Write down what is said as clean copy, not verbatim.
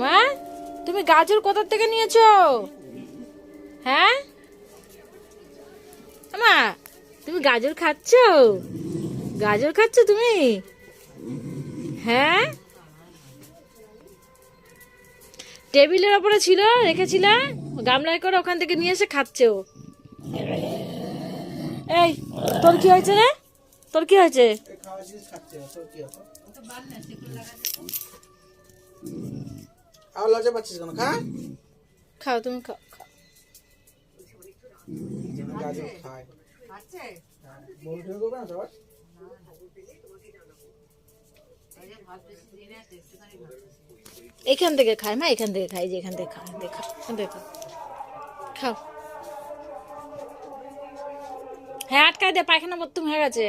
মা, তুমি গাজর কোথা থেকে নিয়েছো? হ্যাঁ মা, তুমি গাজর খাচ্ছো? গাজর খাচ্ছো তুমি? হ্যাঁ, টেবিলের ওপরে ছিল, রেখেছিলাম গামলায় করে, ওখান থেকে নিয়ে এসে খাচ্ছে ও। এই, তোর কি হয়েছে রে? তোর কি হয়েছে? আর লজ্জা পাচ্ছিস কেন? খা। খাও, তুমি খাও, খাও। গাজর খায়। বল ঠিক হবে না সবাই? এখান থেকে খায় মা, এখান থেকে খাই, যে এখান থেকে খায়, দেখা এখান থেকে খাও, খাও। হ্যাঁ, আটকায় দে, পায়খানা মতো হয়ে গেছে।